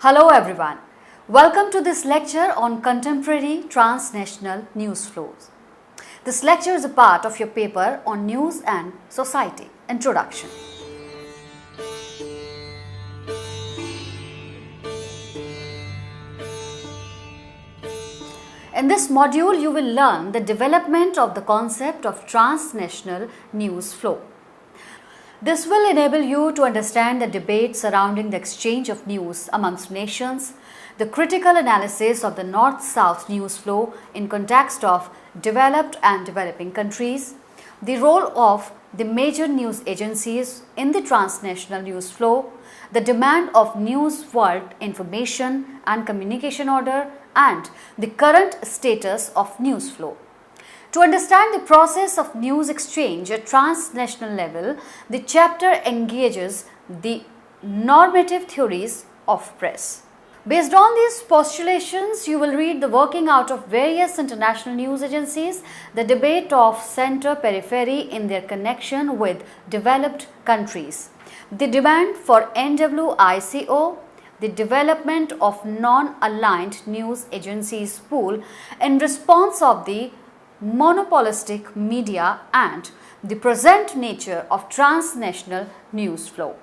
Hello everyone. Welcome to this lecture on contemporary transnational news flows. This lecture is a part of your paper on news and society. Introduction. In this module, you will learn the development of the concept of transnational news flow. This will enable you to understand the debate surrounding the exchange of news amongst nations, the critical analysis of the North-South news flow in context of developed and developing countries, the role of the major news agencies in the transnational news flow, the demand of news world information and communication order, and the current status of news flow. To understand the process of news exchange at transnational level, the chapter engages the normative theories of press. Based on these postulations, you will read the working out of various international news agencies, the debate of center-periphery in their connection with developed countries, the demand for NWICO, the development of non-aligned news agencies pool in response of the monopolistic media, and the present nature of transnational news flow.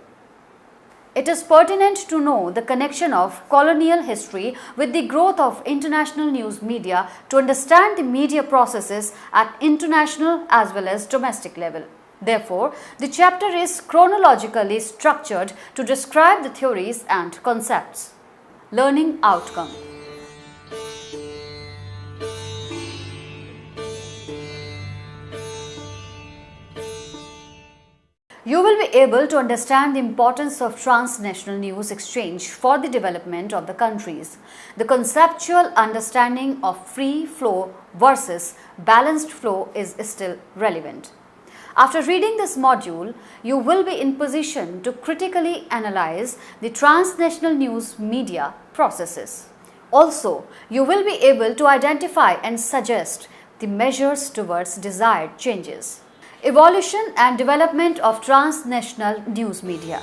It is pertinent to know the connection of colonial history with the growth of international news media to understand the media processes at international as well as domestic level. Therefore, the chapter is chronologically structured to describe the theories and concepts. Learning outcome. You will be able to understand the importance of transnational news exchange for the development of the countries. The conceptual understanding of free flow versus balanced flow is still relevant. After reading this module, you will be in position to critically analyze the transnational news media processes. Also, you will be able to identify and suggest the measures towards desired changes. Evolution and development of transnational news media.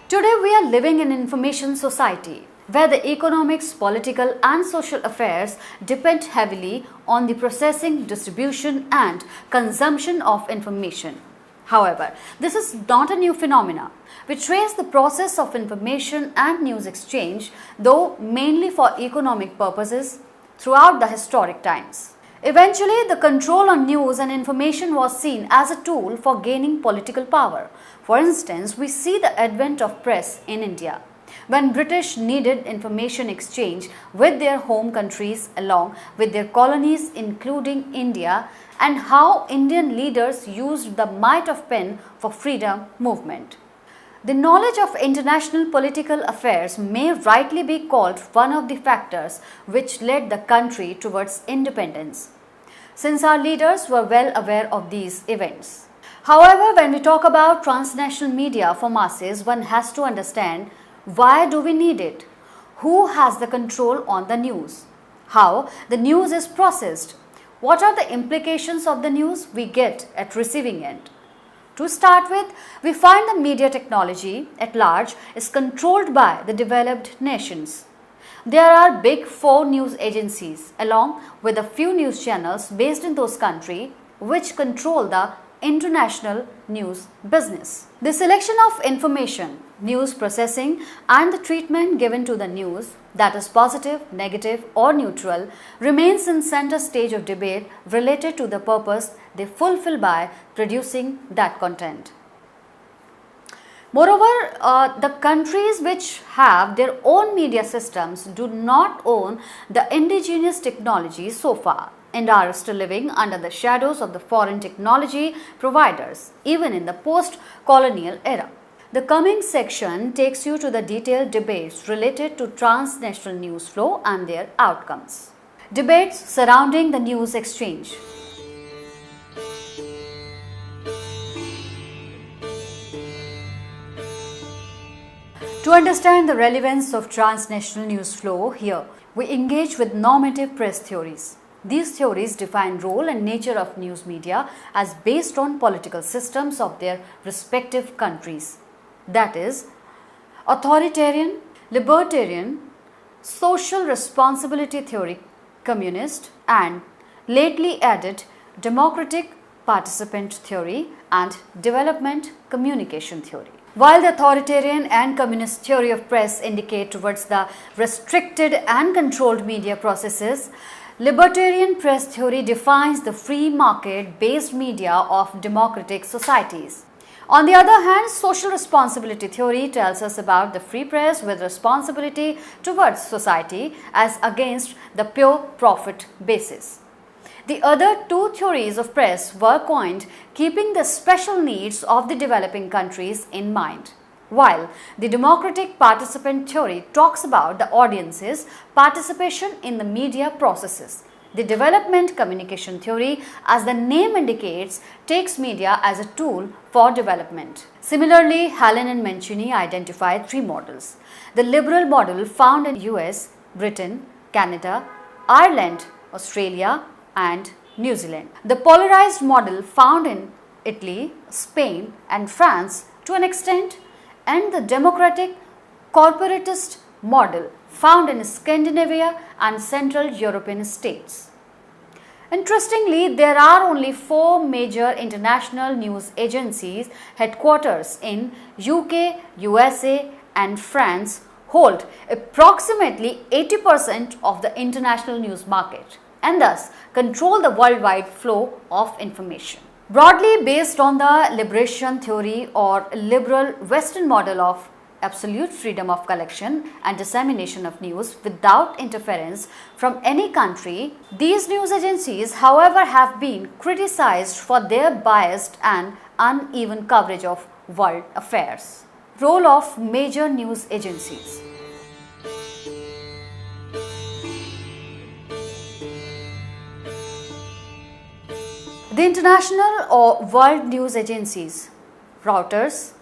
Today we are living in an information society where the economics, political and social affairs depend heavily on the processing, distribution and consumption of information. However, this is not a new phenomenon. We trace the process of information and news exchange, though mainly for economic purposes, throughout the historic times. Eventually, the control on news and information was seen as a tool for gaining political power. For instance, we see the advent of press in India, when British needed information exchange with their home countries along with their colonies including India, and how Indian leaders used the might of pen for freedom movement. The knowledge of international political affairs may rightly be called one of the factors which led the country towards independence, since our leaders were well aware of these events. However, when we talk about transnational media for masses, one has to understand why do we need it? Who has the control on the news? How the news is processed? What are the implications of the news we get at receiving end? To start with, we find the media technology at large is controlled by the developed nations. There are big 4 news agencies along with a few news channels based in those countries which control the international news business. The selection of information, news processing and the treatment given to the news, that is positive, negative or neutral, remains in center stage of debate related to the purpose they fulfill by producing that content. Moreover, the countries which have their own media systems do not own the indigenous technology so far and are still living under the shadows of the foreign technology providers, even in the post-colonial era. The coming section takes you to the detailed debates related to transnational news flow and their outcomes. Debates surrounding the news exchange. To understand the relevance of transnational news flow here, we engage with normative press theories. These theories define role and nature of news media as based on political systems of their respective countries. That is, authoritarian, libertarian, social responsibility theory, communist, and lately added democratic participant theory and development communication theory. While the authoritarian and communist theory of press indicate towards the restricted and controlled media processes, libertarian press theory defines the free market-based media of democratic societies. On the other hand, social responsibility theory tells us about the free press with responsibility towards society as against the pure profit basis. The other two theories of press were coined keeping the special needs of the developing countries in mind, while the democratic participant theory talks about the audience's participation in the media processes. The development communication theory, as the name indicates, takes media as a tool for development. Similarly, Hallen and Mancini identified three models. The liberal model found in US, Britain, Canada, Ireland, Australia, and New Zealand. The polarized model found in Italy, Spain, and France to an extent, and the democratic corporatist model found in Scandinavia and Central European states. Interestingly, there are only 4 major international news agencies headquarters in UK, USA, and France hold approximately 80% of the international news market and thus control the worldwide flow of information. Broadly based on the liberation theory or liberal Western model of absolute freedom of collection and dissemination of news without interference from any country, these news agencies, however, have been criticized for their biased and uneven coverage of world affairs. Role of major news agencies. The international or world news agencies, Reuters,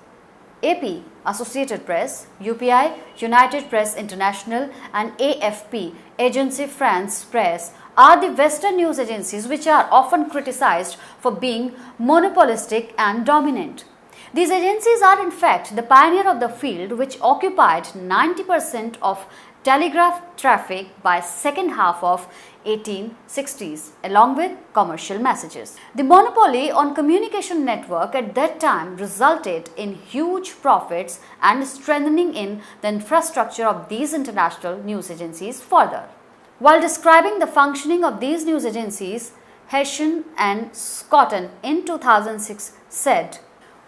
AP, Associated Press, UPI, United Press International, and AFP, Agence France Presse, are the Western news agencies which are often criticized for being monopolistic and dominant. These agencies are in fact the pioneer of the field which occupied 90% of telegraph traffic by second half of 1860s along with commercial messages. The monopoly on communication network at that time resulted in huge profits and strengthening in the infrastructure of these international news agencies further. While describing the functioning of these news agencies, Hessian and Scotton in 2006 said,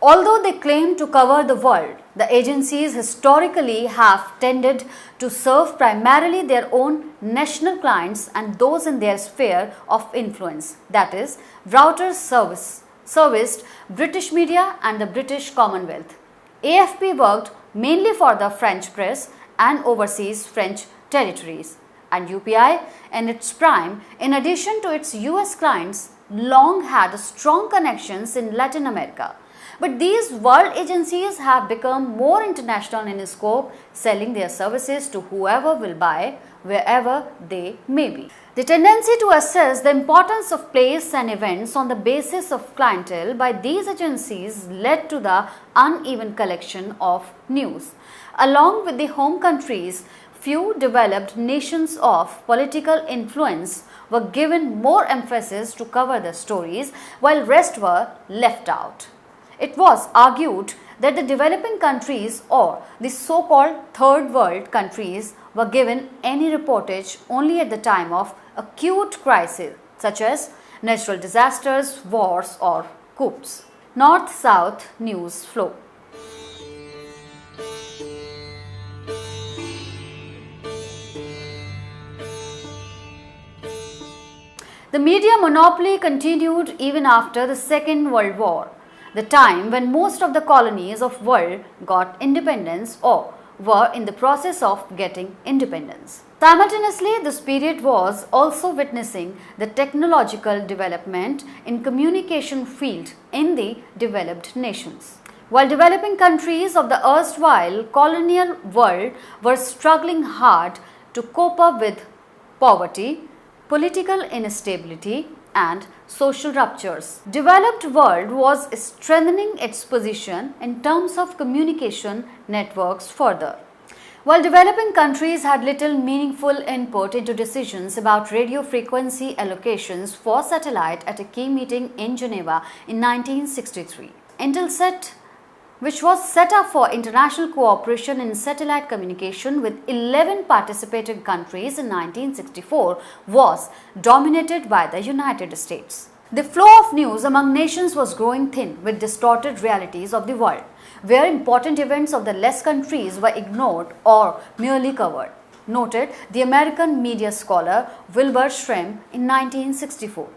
although they claim to cover the world, the agencies historically have tended to serve primarily their own national clients and those in their sphere of influence. That is, Reuters serviced British media and the British Commonwealth. AFP worked mainly for the French press and overseas French territories. And UPI, in its prime, in addition to its US clients, long had strong connections in Latin America. But these world agencies have become more international in scope, selling their services to whoever will buy, wherever they may be. The tendency to assess the importance of place and events on the basis of clientele by these agencies led to the uneven collection of news. Along with the home countries, few developed nations of political influence were given more emphasis to cover the stories, while rest were left out. It was argued that the developing countries or the so-called third world countries were given any reportage only at the time of acute crisis such as natural disasters, wars or coups. North-South news flow. The media monopoly continued even after the Second World War, the time when most of the colonies of world got independence or were in the process of getting independence. Simultaneously, this period was also witnessing the technological development in communication field in the developed nations. While developing countries of the erstwhile colonial world were struggling hard to cope up with poverty, political instability, and social ruptures. Developed world was strengthening its position in terms of communication networks further, while developing countries had little meaningful input into decisions about radio frequency allocations for satellite at a key meeting in Geneva in 1963. Intelsat, which was set up for international cooperation in satellite communication with 11 participating countries in 1964, was dominated by the United States. The flow of news among nations was growing thin with distorted realities of the world, where important events of the less countries were ignored or merely covered, noted the American media scholar Wilbur Schramm in 1964.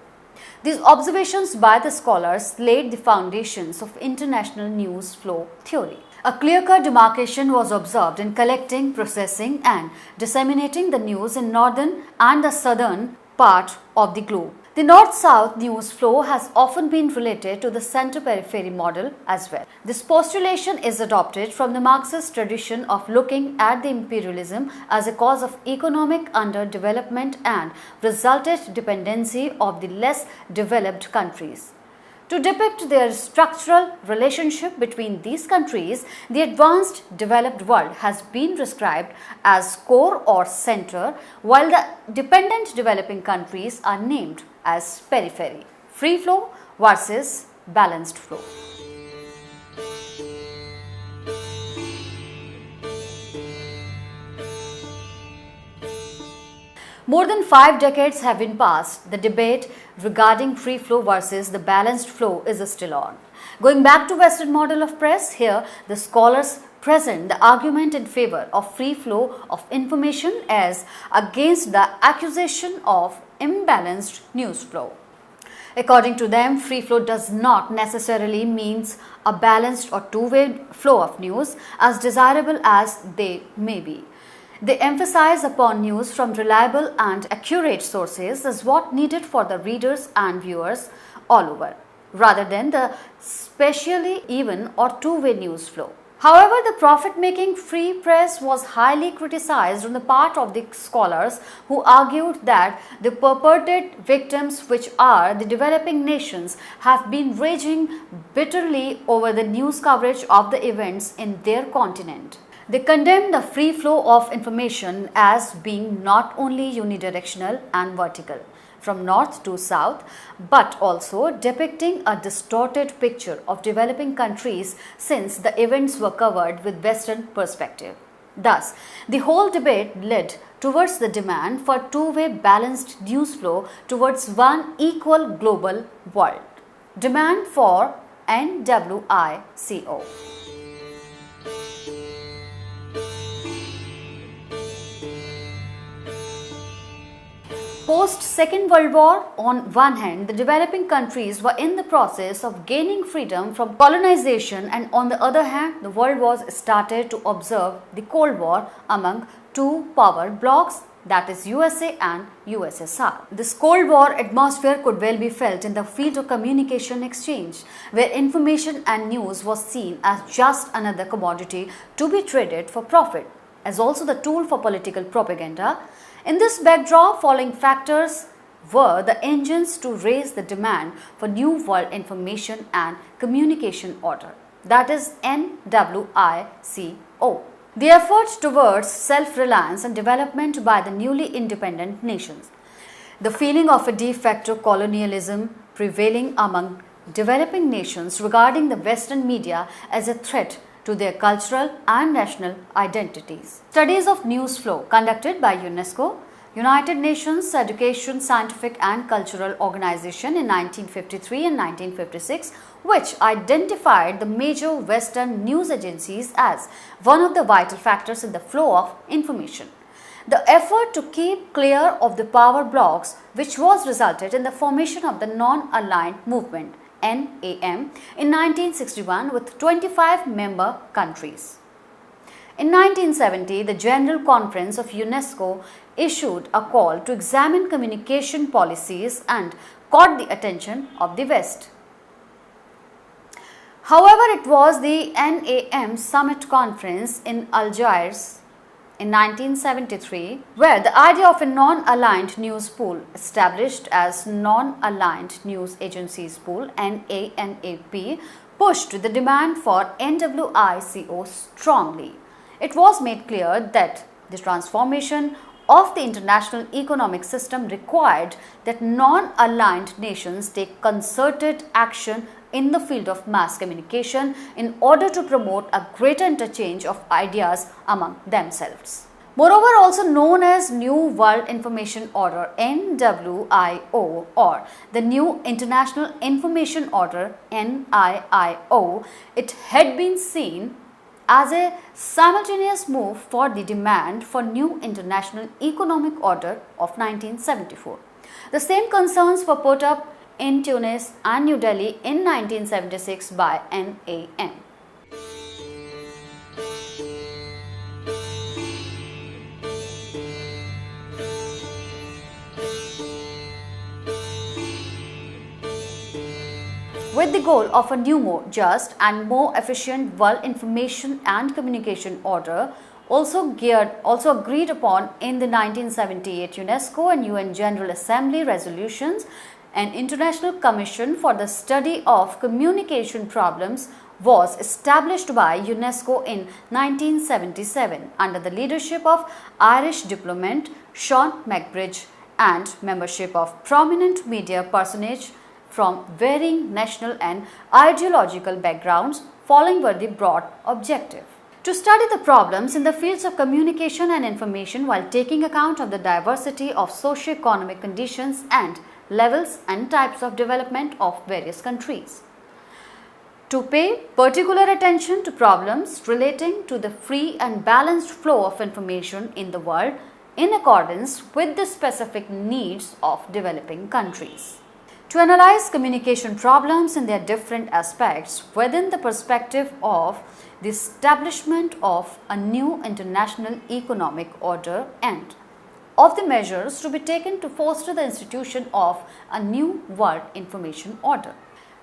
These observations by the scholars laid the foundations of international news flow theory. A clear-cut demarcation was observed in collecting, processing, and disseminating the news in northern and the southern part of the globe. The north-south news flow has often been related to the center-periphery model as well. This postulation is adopted from the Marxist tradition of looking at the imperialism as a cause of economic underdevelopment and resultant dependency of the less developed countries. To depict their structural relationship between these countries, the advanced developed world has been described as core or center, while the dependent developing countries are named as periphery. Free flow versus balanced flow. More than 5 decades have been passed. The debate regarding free flow versus the balanced flow is still on. Going back to Western model of press, here the scholars present the argument in favor of free flow of information as against the accusation of imbalanced news flow. According to them, free flow does not necessarily means a balanced or two-way flow of news, as desirable as they may be. They emphasize upon news from reliable and accurate sources as what needed for the readers and viewers all over, rather than the spatially even or two-way news flow. However, the profit-making free press was highly criticized on the part of the scholars who argued that the purported victims, which are the developing nations, have been raging bitterly over the news coverage of the events in their continent. They condemned the free flow of information as being not only unidirectional and vertical, from north to south, but also depicting a distorted picture of developing countries since the events were covered with Western perspective. Thus, the whole debate led towards the demand for two-way balanced news flow towards one equal global world. Demand for NWICO. Post Second World War, on one hand, the developing countries were in the process of gaining freedom from colonization, and on the other hand, the world was started to observe the Cold War among two power blocs, that is USA and USSR. This Cold War atmosphere could well be felt in the field of communication exchange, where information and news was seen as just another commodity to be traded for profit, as also the tool for political propaganda. In this backdrop, following factors were the engines to raise the demand for New World Information and Communication Order, that is NWICO. The efforts towards self-reliance and development by the newly independent nations. The feeling of a de facto colonialism prevailing among developing nations regarding the Western media as a threat to their cultural and national identities. Studies of news flow conducted by UNESCO, United Nations Education, Scientific and Cultural Organization in 1953 and 1956, which identified the major Western news agencies as one of the vital factors in the flow of information. The effort to keep clear of the power blocs, which was resulted in the formation of the Non-Aligned Movement NAM in 1961 with 25 member countries. In 1970, the General Conference of UNESCO issued a call to examine communication policies and caught the attention of the West. However, it was the NAM Summit Conference in Algiers in 1973, where the idea of a non-aligned news pool established as Non-Aligned News Agencies Pool (NANAP) pushed the demand for NWICO strongly. It was made clear that the transformation of the international economic system required that non-aligned nations take concerted action in the field of mass communication in order to promote a greater interchange of ideas among themselves. Moreover, also known as New World Information Order (NWIO) or the New International Information Order (NIIO), it had been seen as a simultaneous move for the demand for new international economic order of 1974. The same concerns were put up in Tunis and New Delhi in 1976 by NAM. With the goal of a new, more just and more efficient world information and communication order, also agreed upon in the 1978 UNESCO and UN General Assembly resolutions, an international commission for the study of communication problems was established by UNESCO in 1977 under the leadership of Irish diplomat Sean McBride and membership of prominent media personages from varying national and ideological backgrounds. Following were the broad objective: to study the problems in the fields of communication and information while taking account of the diversity of socio-economic conditions and levels and types of development of various countries; to pay particular attention to problems relating to the free and balanced flow of information in the world in accordance with the specific needs of developing countries; to analyze communication problems in their different aspects within the perspective of the establishment of a new international economic order and of the measures to be taken to foster the institution of a new world information order;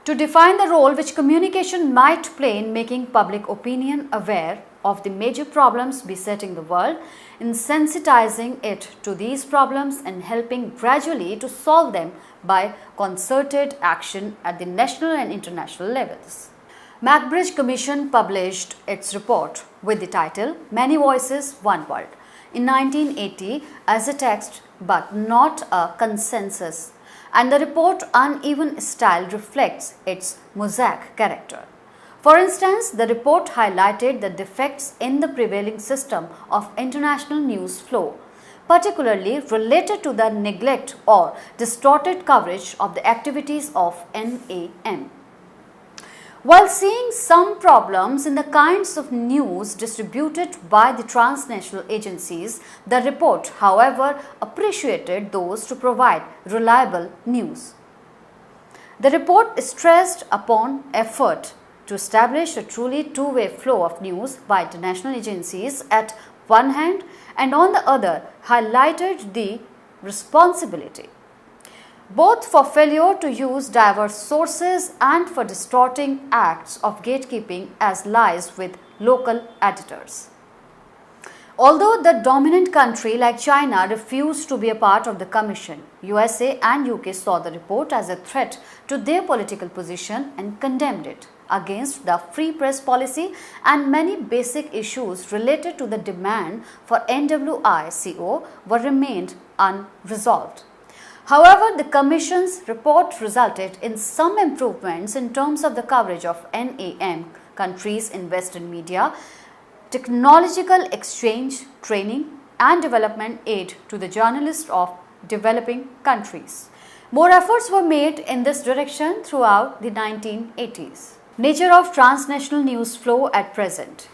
to define the role which communication might play in making public opinion aware of the major problems besetting the world, in sensitizing it to these problems and helping gradually to solve them by concerted action at the national and international levels. McBride Commission published its report with the title Many Voices, One World in 1980 as a text but not a consensus, and the report uneven style reflects its mosaic character. For instance, the report highlighted the defects in the prevailing system of international news flow, particularly related to the neglect or distorted coverage of the activities of NAM. While seeing some problems in the kinds of news distributed by the transnational agencies, the report, however, appreciated those to provide reliable news. The report stressed upon effort to establish a truly two-way flow of news by international agencies at one hand, and on the other highlighted the responsibility both for failure to use diverse sources and for distorting acts of gatekeeping as lies with local editors. Although the dominant country like China refused to be a part of the commission, USA and UK saw the report as a threat to their political position and condemned it against the free press policy, and many basic issues related to the demand for NWICO were remained unresolved. However, the Commission's report resulted in some improvements in terms of the coverage of NAM countries in Western media, technological exchange, training and development aid to the journalists of developing countries. More efforts were made in this direction throughout the 1980s. Nature of transnational news flow at present.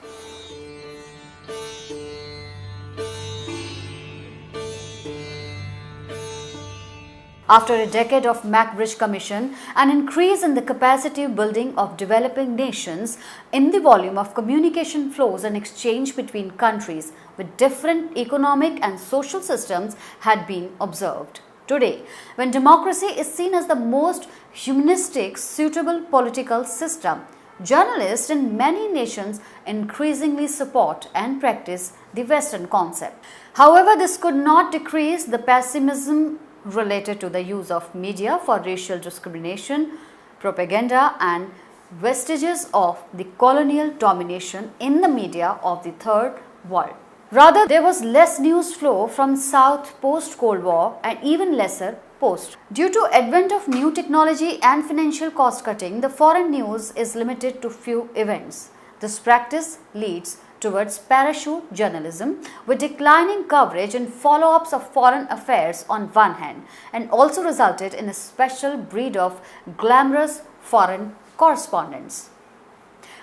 After a decade of McBride Commission, an increase in the capacity building of developing nations in the volume of communication flows and exchange between countries with different economic and social systems had been observed. Today, when democracy is seen as the most humanistic, suitable political system, Journalists in many nations increasingly support and practice the Western concept. However, this could not decrease the pessimism related to the use of media for racial discrimination, propaganda, and vestiges of the colonial domination in the media of the Third World. Rather, there was less news flow from South post-Cold War and even lesser post. Due to advent of new technology and financial cost cutting, the foreign news is limited to few events. This practice leads towards parachute journalism with declining coverage and follow-ups of foreign affairs on one hand, and also resulted in a special breed of glamorous foreign correspondents.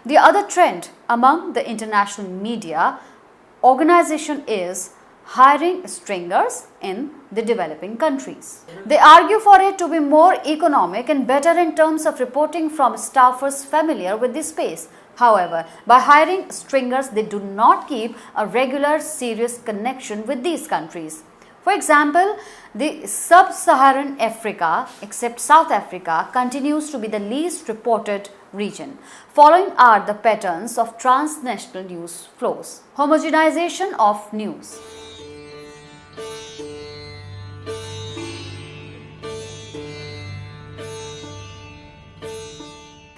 The other trend among the international media organization is hiring stringers in the developing countries. They argue for it to be more economic and better in terms of reporting from staffers familiar with the space. However, by hiring stringers, they do not keep a regular serious connection with these countries. For example, the sub-Saharan Africa, except South Africa, continues to be the least reported region. Following are the patterns of transnational news flows. Homogenization of news.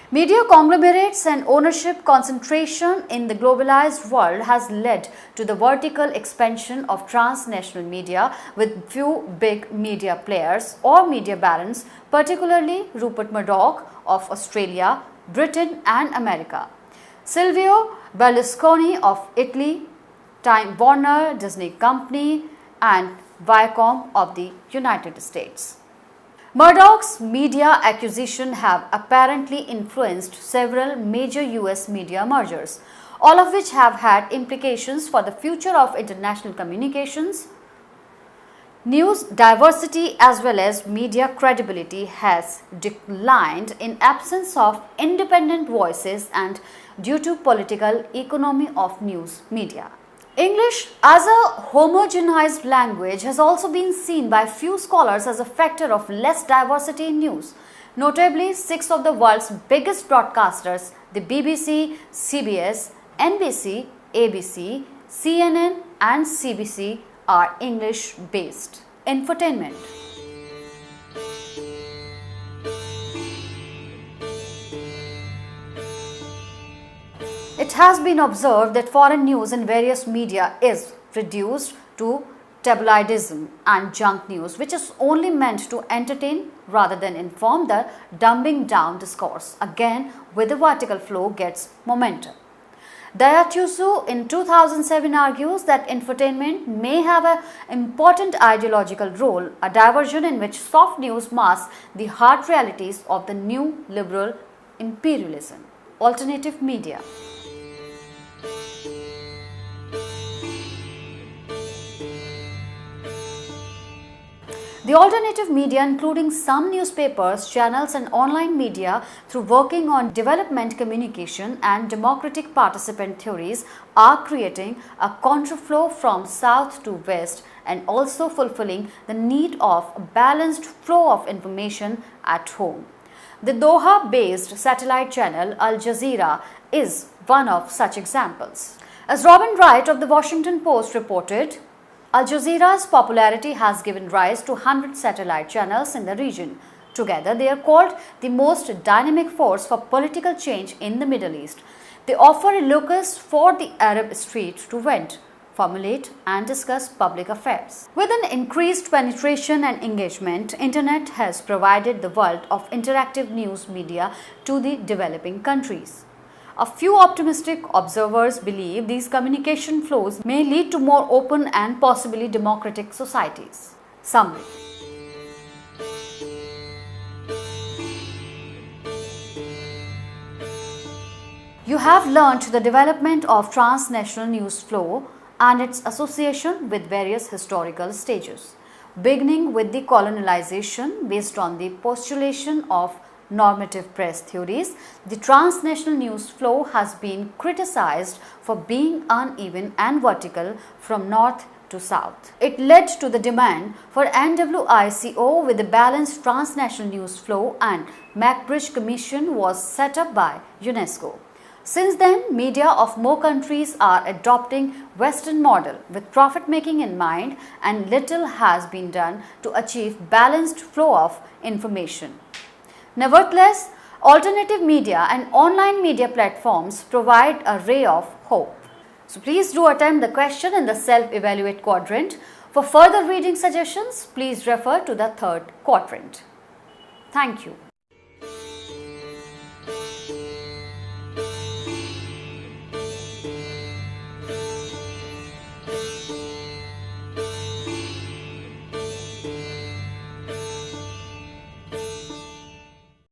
Media conglomerates and ownership concentration in the globalized world has led to the vertical expansion of transnational media with few big media players or media barons, particularly Rupert Murdoch of Australia, Britain and America, Silvio Berlusconi of Italy, Time Warner, Disney Company and Viacom of the United States. Murdoch's media acquisition have apparently influenced several major US media mergers, all of which have had implications for the future of international communications. News diversity as well as media credibility has declined in absence of independent voices and due to political economy of news media. English as a homogenized language has also been seen by few scholars as a factor of less diversity in news. Notably, 6 of the world's biggest broadcasters, the BBC, CBS, NBC, ABC, CNN and CBC are English-based. Infotainment. It has been observed that foreign news in various media is reduced to tabloidism and junk news, which is only meant to entertain rather than inform, the dumbing down discourse, again with the vertical flow gets momentum. Dayatusu in 2007 argues that infotainment may have an important ideological role, a diversion in which soft news masks the hard realities of the new liberal imperialism. Alternative media. The alternative media, including some newspapers, channels and online media, through working on development communication and democratic participant theories, are creating a contraflow from south to west and also fulfilling the need of a balanced flow of information at home. The Doha-based satellite channel Al Jazeera is one of such examples. As Robin Wright of the Washington Post reported, Al Jazeera's popularity has given rise to 100 satellite channels in the region. Together, they are called the most dynamic force for political change in the Middle East. They offer a locus for the Arab street to vent, formulate and discuss public affairs. With an increased penetration and engagement, Internet has provided the world of interactive news media to the developing countries. A few optimistic observers believe these communication flows may lead to more open and possibly democratic societies. Summary. You have learnt the development of transnational news flow and its association with various historical stages, beginning with the colonialization based on the postulation of normative press theories. The transnational news flow has been criticized for being uneven and vertical from north to south. It led to the demand for NWICO with a balanced transnational news flow and MacBridge Commission was set up by UNESCO. Since then, media of more countries are adopting Western model with profit making in mind, and little has been done to achieve balanced flow of information. Nevertheless, alternative media and online media platforms provide a ray of hope. So please do attempt the question in the self-evaluate quadrant. For further reading suggestions, please refer to the third quadrant. Thank you.